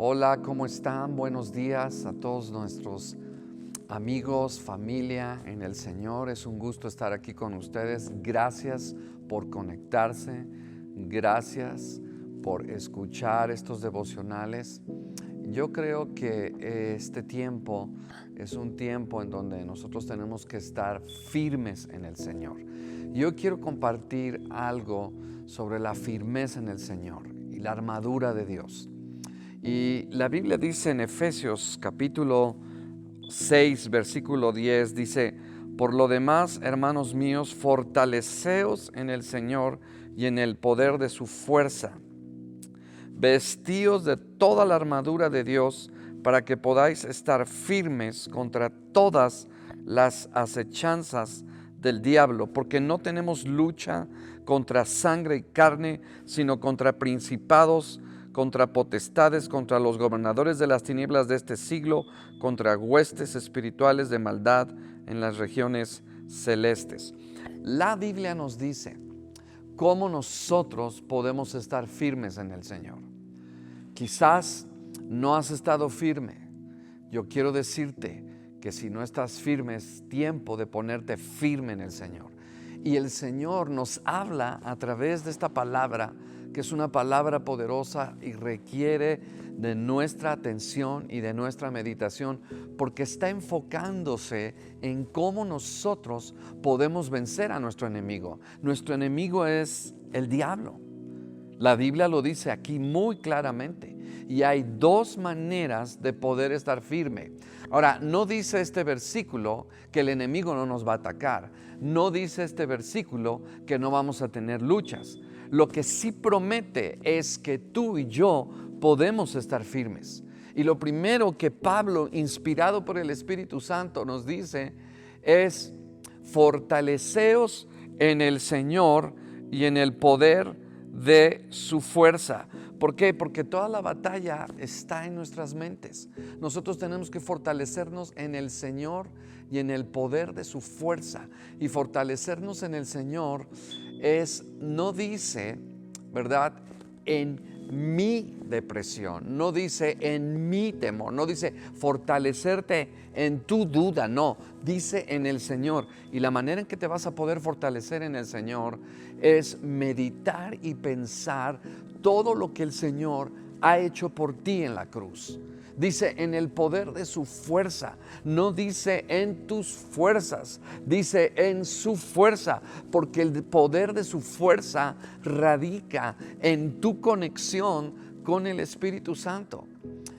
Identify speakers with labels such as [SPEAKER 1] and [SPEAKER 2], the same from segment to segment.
[SPEAKER 1] Hola, ¿cómo están? Buenos días a todos nuestros amigos, familia en el Señor. Es un gusto estar aquí con ustedes. Gracias por conectarse. Gracias por escuchar estos devocionales. Yo creo que este tiempo es un tiempo en donde nosotros tenemos que estar firmes en el Señor. Yo quiero compartir algo sobre la firmeza en el Señor y la armadura de Dios. Y la Biblia dice en Efesios capítulo 6, versículo 10, dice: por lo demás, hermanos míos, fortaleceos en el Señor y en el poder de su fuerza. Vestíos de toda la armadura de Dios para que podáis estar firmes contra todas las acechanzas del diablo, porque no tenemos lucha contra sangre y carne, sino contra principados, contra potestades, contra los gobernadores de las tinieblas de este siglo, contra huestes espirituales de maldad en las regiones celestes. La Biblia nos dice cómo nosotros podemos estar firmes en el Señor. Quizás no has estado firme. Yo quiero decirte que si no estás firme, es tiempo de ponerte firme en el Señor. Y el Señor nos habla a través de esta palabra, que es una palabra poderosa y requiere de nuestra atención y de nuestra meditación, porque está enfocándose en cómo nosotros podemos vencer a nuestro enemigo. Nuestro enemigo es el diablo. La Biblia lo dice aquí muy claramente, y hay dos maneras de poder estar firme. Ahora, no dice este versículo que el enemigo no nos va a atacar. No dice este versículo que no vamos a tener luchas. Lo que sí promete es que tú y yo podemos estar firmes. Y lo primero que Pablo, inspirado por el Espíritu Santo, nos dice es: fortaleceos en el Señor y en el poder de su fuerza. ¿Por qué? Porque toda la batalla está en nuestras mentes. Nosotros tenemos que fortalecernos en el Señor y en el poder de su fuerza. Y fortalecernos en el Señor no dice, ¿verdad?, en mi depresión, no dice en mi temor, no dice fortalecerte en tu duda, no, dice en el Señor. Y la manera en que te vas a poder fortalecer en el Señor es meditar y pensar todo lo que el Señor ha hecho por ti en la cruz. Dice en el poder de su fuerza, no dice en tus fuerzas, dice en su fuerza, porque el poder de su fuerza radica en tu conexión con el Espíritu Santo.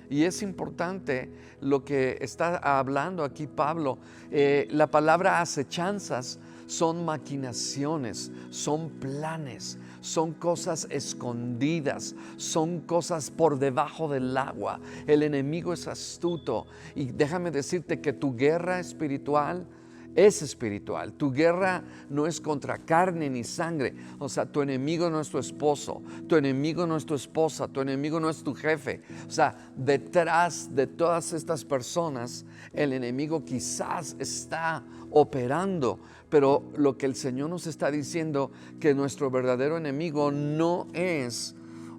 [SPEAKER 1] Y es importante lo que está hablando aquí Pablo. La palabra acechanzas son maquinaciones, son planes, son cosas escondidas, son cosas por debajo del agua. El enemigo es astuto, y déjame decirte que tu guerra espiritual es espiritual. Tu guerra no es contra carne ni sangre. O sea, tu enemigo no es tu esposo, tu enemigo no es tu esposa, tu enemigo no es tu jefe. O sea, detrás de todas estas personas, el enemigo quizás está operando, pero lo que el Señor nos está diciendo, que nuestro verdadero enemigo no es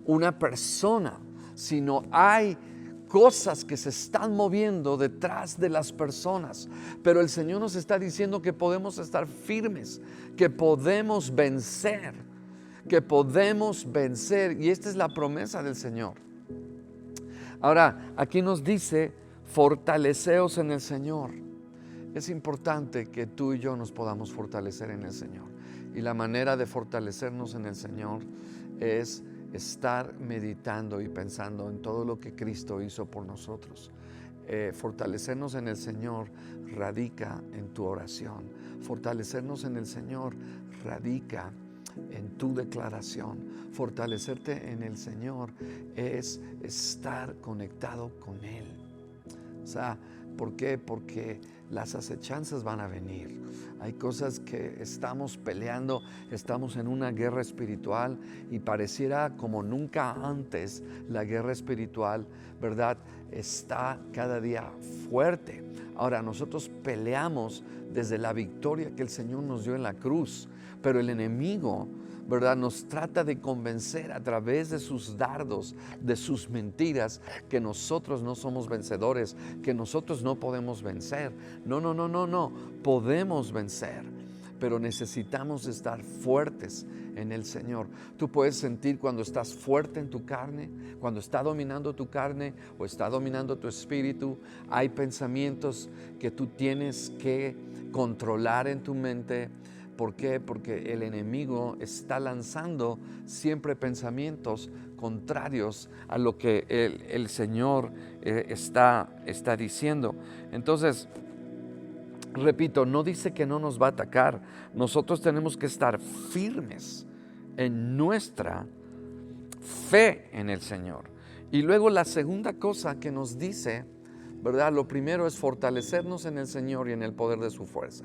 [SPEAKER 1] una persona, sino hay cosas que se están moviendo detrás de las personas. Pero el Señor nos está diciendo que podemos estar firmes, que podemos vencer, y esta es la promesa del Señor. Ahora, aquí nos dice: fortaleceos en el Señor. Es importante que tú y yo nos podamos fortalecer en el Señor. Y la manera de fortalecernos en el Señor es estar meditando y pensando en todo lo que Cristo hizo por nosotros. Fortalecernos en el Señor radica en tu oración. Fortalecernos en el Señor radica en tu declaración. Fortalecerte en el Señor es estar conectado con Él. O sea, ¿por qué? Porque las acechanzas van a venir. Hay cosas que estamos peleando, estamos en una guerra espiritual, y pareciera como nunca antes la guerra espiritual, ¿verdad?, está cada día fuerte. Ahora, nosotros peleamos desde la victoria que el Señor nos dio en la cruz, pero el enemigo ¿verdad? Nos trata de convencer a través de sus dardos, de sus mentiras, que nosotros no somos vencedores, que nosotros no podemos vencer. No, no, no, no, no. Podemos vencer, pero necesitamos estar fuertes en el Señor. Tú puedes sentir cuando estás fuerte en tu carne, cuando está dominando tu carne o está dominando tu espíritu. Hay pensamientos que tú tienes que controlar en tu mente. ¿Por qué? Porque el enemigo está lanzando siempre pensamientos contrarios a lo que el Señor está diciendo. Entonces, repito, no dice que no nos va a atacar. Nosotros tenemos que estar firmes en nuestra fe en el Señor. Y luego la segunda cosa que nos dice, ¿verdad? Lo primero es fortalecernos en el Señor y en el poder de su fuerza.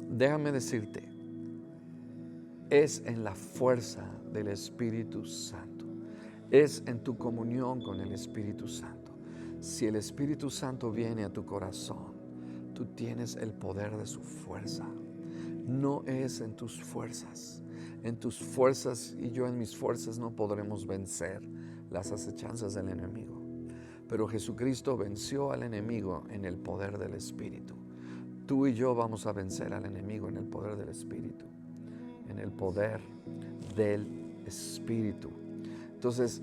[SPEAKER 1] Déjame decirte, es en la fuerza del Espíritu Santo. Es en tu comunión con el Espíritu Santo. Si el Espíritu Santo viene a tu corazón, tú tienes el poder de su fuerza. No es en tus fuerzas. En tus fuerzas y yo en mis fuerzas no podremos vencer las acechanzas del enemigo. Pero Jesucristo venció al enemigo en el poder del Espíritu. Tú y yo vamos a vencer al enemigo en el poder del Espíritu. En el poder del Espíritu. Entonces,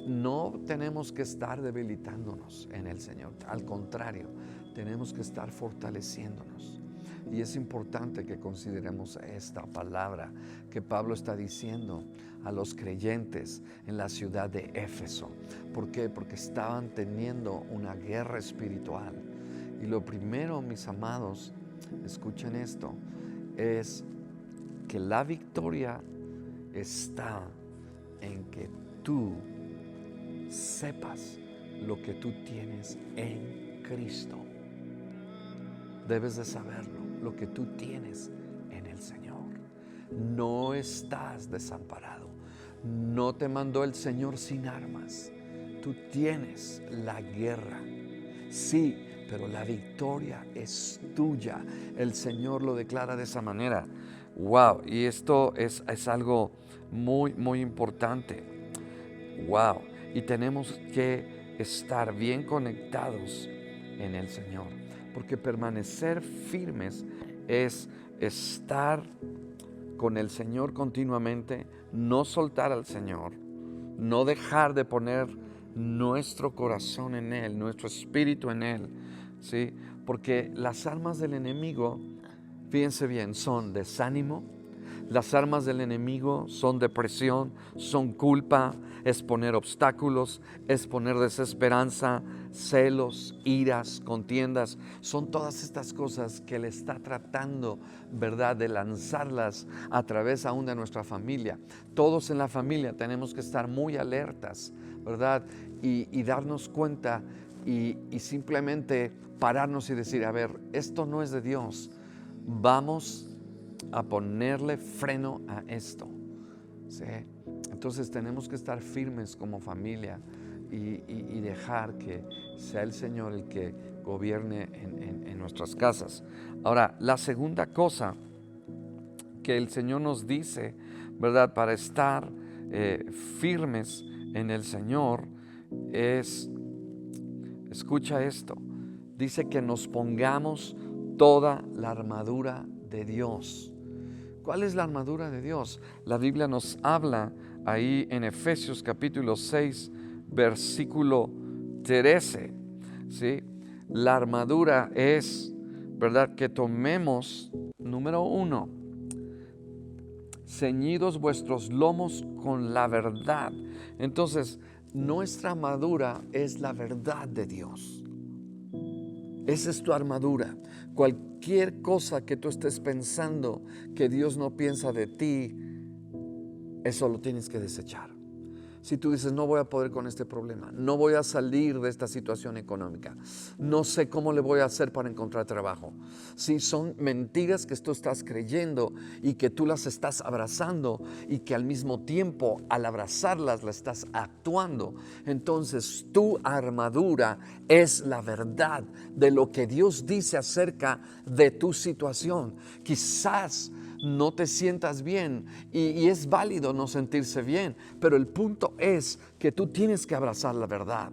[SPEAKER 1] no tenemos que estar debilitándonos en el Señor. Al contrario, tenemos que estar fortaleciéndonos. Y es importante que consideremos esta palabra que Pablo está diciendo a los creyentes en la ciudad de Éfeso. ¿Por qué? Porque estaban teniendo una guerra espiritual. Y lo primero, mis amados, escuchen esto, es que la victoria está en que tú sepas lo que tú tienes en Cristo. Debes de saberlo, lo que tú tienes en el Señor. No estás desamparado. No te mandó el Señor sin armas. Tú tienes la guerra. Sí, pero la victoria es tuya. El Señor lo declara de esa manera. Wow, y esto es algo muy, muy importante. Wow, y tenemos que estar bien conectados en el Señor, porque permanecer firmes es estar con el Señor continuamente, no soltar al Señor, no dejar de poner nuestro corazón en Él, nuestro espíritu en Él, ¿sí? Porque las armas del enemigo, fíjense bien, son desánimo. Las armas del enemigo son depresión, son culpa, es poner obstáculos, es poner desesperanza, celos, iras, contiendas. Son todas estas cosas que Él está tratando, ¿verdad?, de lanzarlas a través aún de nuestra familia. Todos en la familia tenemos que estar muy alertas, ¿verdad? Y darnos cuenta y simplemente pararnos y decir, a ver, esto no es de Dios. Vamos a ponerle freno a esto, ¿sí? Entonces tenemos que estar firmes como familia y dejar que sea el Señor el que gobierne en nuestras casas. Ahora, la segunda cosa que el Señor nos dice, ¿verdad?, para estar firmes en el Señor es, escucha esto, dice que nos pongamos toda la armadura de Dios. ¿Cuál es la armadura de Dios? La Biblia nos habla ahí en Efesios capítulo 6, versículo 13, ¿sí? La armadura es, ¿verdad?, que tomemos, número 1, ceñidos vuestros lomos con la verdad. Entonces, nuestra armadura es la verdad de Dios. Esa es tu armadura. Cualquier cosa que tú estés pensando que Dios no piensa de ti, eso lo tienes que desechar. Si tú dices, no voy a poder con este problema, no voy a salir de esta situación económica, no sé cómo le voy a hacer para encontrar trabajo. Si son mentiras que tú estás creyendo y que tú las estás abrazando y que al mismo tiempo al abrazarlas la estás actuando, entonces tu armadura es la verdad de lo que Dios dice acerca de tu situación. Quizás no te sientas bien y es válido no sentirse bien, pero el punto es que tú tienes que abrazar la verdad.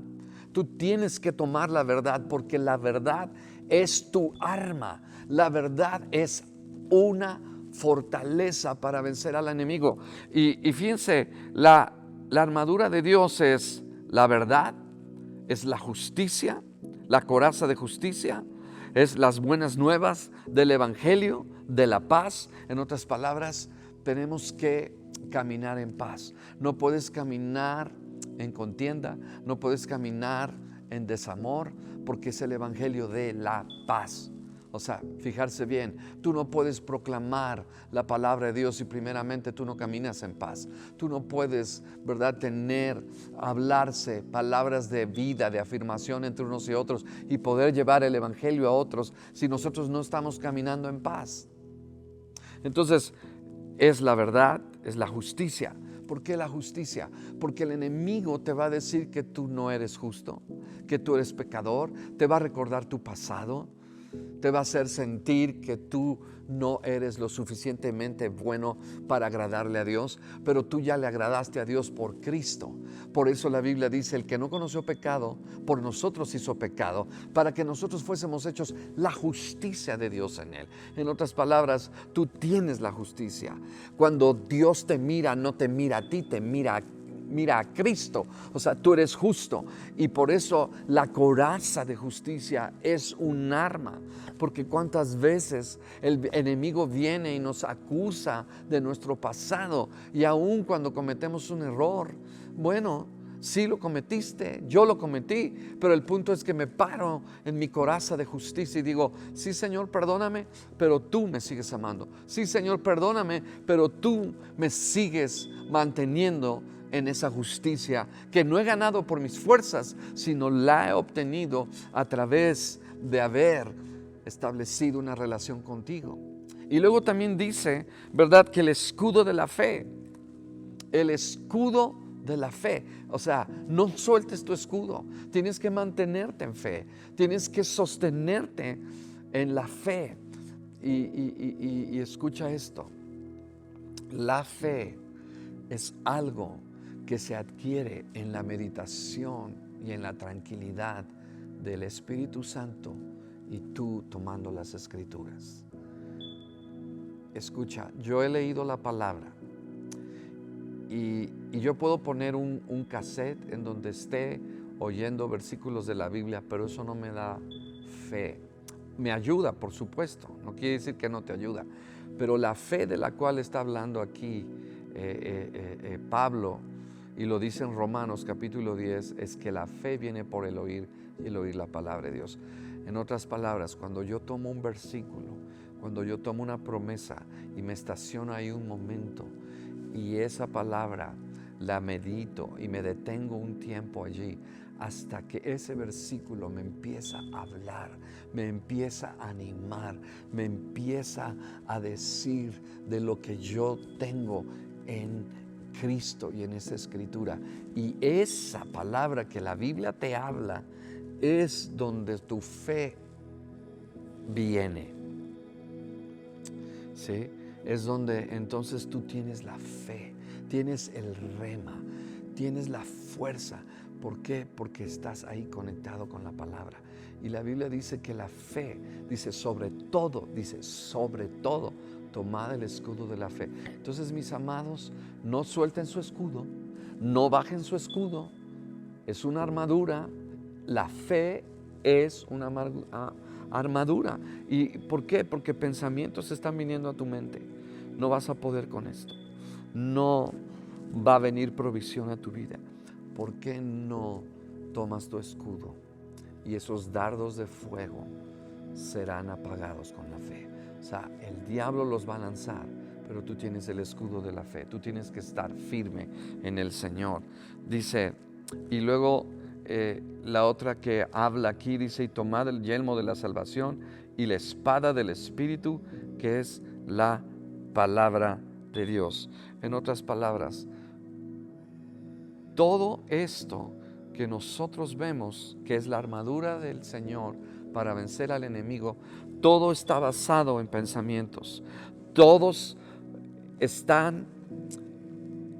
[SPEAKER 1] Tú tienes que tomar la verdad porque la verdad es tu arma. La verdad es una fortaleza para vencer al enemigo. Y fíjense, la armadura de Dios es la verdad, es la justicia, la coraza de justicia, es las buenas nuevas del evangelio, de la paz. En otras palabras, tenemos que caminar en paz. No puedes caminar en contienda, no puedes caminar en desamor, porque es el evangelio de la paz. O sea, fijarse bien, tú no puedes proclamar la palabra de Dios si primeramente tú no caminas en paz. Tú no puedes, ¿verdad?, hablarse palabras de vida, de afirmación entre unos y otros y poder llevar el evangelio a otros si nosotros no estamos caminando en paz. Entonces, es la verdad, es la justicia. ¿Por qué la justicia? Porque el enemigo te va a decir que tú no eres justo, que tú eres pecador, te va a recordar tu pasado, te va a hacer sentir que tú no eres lo suficientemente bueno para agradarle a Dios, pero tú ya le agradaste a Dios por Cristo. Por eso la Biblia dice, el que no conoció pecado, por nosotros hizo pecado, para que nosotros fuésemos hechos la justicia de Dios en él. En otras palabras, tú tienes la justicia. Cuando Dios te mira, no te mira a ti, te mira a Cristo. O sea, tú eres justo y por eso la coraza de justicia es un arma, porque cuántas veces el enemigo viene y nos acusa de nuestro pasado, y aun cuando cometemos un error, bueno, sí lo cometiste, yo lo cometí, pero el punto es que me paro en mi coraza de justicia y digo, sí, Señor, perdóname, pero tú me sigues amando. Sí, Señor, perdóname, pero tú me sigues manteniendo en esa justicia que no he ganado por mis fuerzas, sino la he obtenido a través de haber establecido una relación contigo. Y luego también dice, ¿verdad?, que el escudo de la fe, el escudo de la fe. O sea, no sueltes tu escudo, tienes que mantenerte en fe, tienes que sostenerte en la fe. Y escucha esto, la fe es algo que se adquiere en la meditación y en la tranquilidad del Espíritu Santo y tú tomando las Escrituras. Escucha, yo he leído la palabra y yo puedo poner un cassette en donde esté oyendo versículos de la Biblia, pero eso no me da fe. Me ayuda, por supuesto, no quiere decir que no te ayuda, pero la fe de la cual está hablando aquí Pablo, y lo dice en Romanos capítulo 10, es que la fe viene por el oír y el oír la palabra de Dios. En otras palabras, cuando yo tomo un versículo, cuando yo tomo una promesa y me estaciono ahí un momento y esa palabra la medito y me detengo un tiempo allí hasta que ese versículo me empieza a hablar, me empieza a animar, me empieza a decir de lo que yo tengo en Cristo y en esa escritura. Y esa palabra que la Biblia te habla es donde tu fe viene. ¿Sí? Es donde entonces tú tienes la fe, tienes el rema, tienes la fuerza. ¿Por qué? Porque estás ahí conectado con la palabra. Y la Biblia dice que la fe, dice sobre todo, tomad el escudo de la fe. Entonces, mis amados, no suelten su escudo, no bajen su escudo. Es una armadura. La fe es una armadura. ¿Y por qué? Porque pensamientos están viniendo a tu mente. No vas a poder con esto. No va a venir provisión a tu vida. ¿Por qué no tomas tu escudo? Y esos dardos de fuego serán apagados con la fe. O sea, el diablo los va a lanzar, pero tú tienes el escudo de la fe. Tú tienes que estar firme en el Señor. Dice, y luego la otra que habla aquí dice, y tomad el yelmo de la salvación y la espada del Espíritu, que es la palabra de Dios. En otras palabras, todo esto que nosotros vemos, que es la armadura del Señor para vencer al enemigo, todo está basado en pensamientos. Todos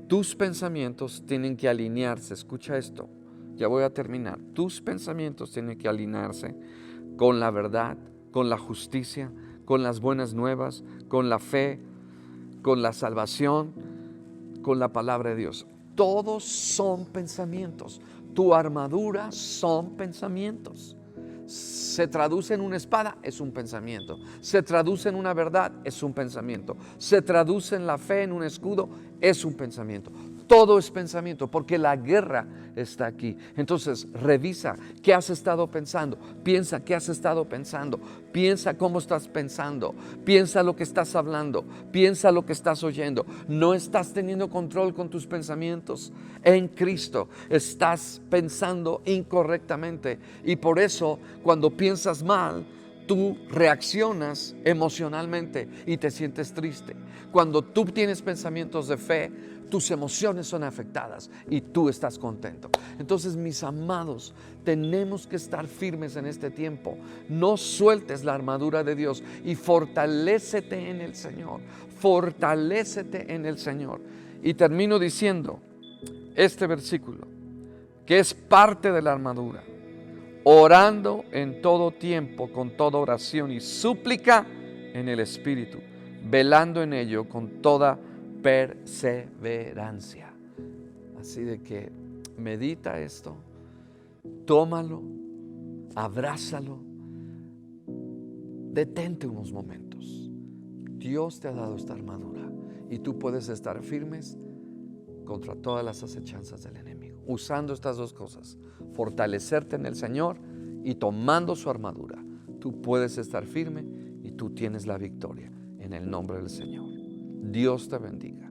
[SPEAKER 1] tus pensamientos tienen que alinearse. Escucha esto, ya voy a terminar. Tus pensamientos tienen que alinearse con la verdad, con la justicia, con las buenas nuevas, con la fe, con la salvación, con la palabra de Dios. Todos son pensamientos. Tu armadura son pensamientos. Se traduce en una espada, es un pensamiento. Se traduce en una verdad, es un pensamiento. Se traduce en la fe, en un escudo, es un pensamiento. Todo es pensamiento, porque la guerra está aquí. Entonces, revisa qué has estado pensando. Piensa qué has estado pensando. Piensa cómo estás pensando. Piensa lo que estás hablando. Piensa lo que estás oyendo. No estás teniendo control con tus pensamientos. En Cristo estás pensando incorrectamente. Y por eso, cuando piensas mal, tú reaccionas emocionalmente y te sientes triste. Cuando tú tienes pensamientos de fe, tus emociones son afectadas y tú estás contento. Entonces, mis amados, tenemos que estar firmes en este tiempo. No sueltes la armadura de Dios y fortalécete en el Señor. Fortalécete en el Señor. Y termino diciendo este versículo, que es parte de la armadura. Orando en todo tiempo, con toda oración y súplica en el Espíritu, velando en ello con toda perseverancia. Así de que medita esto, tómalo, abrázalo, detente unos momentos. Dios te ha dado esta armadura y tú puedes estar firmes contra todas las acechanzas del enemigo, usando estas dos cosas: fortalecerte en el Señor y tomando su armadura. Tú puedes estar firme y tú tienes la victoria en el nombre del Señor. Dios te bendiga.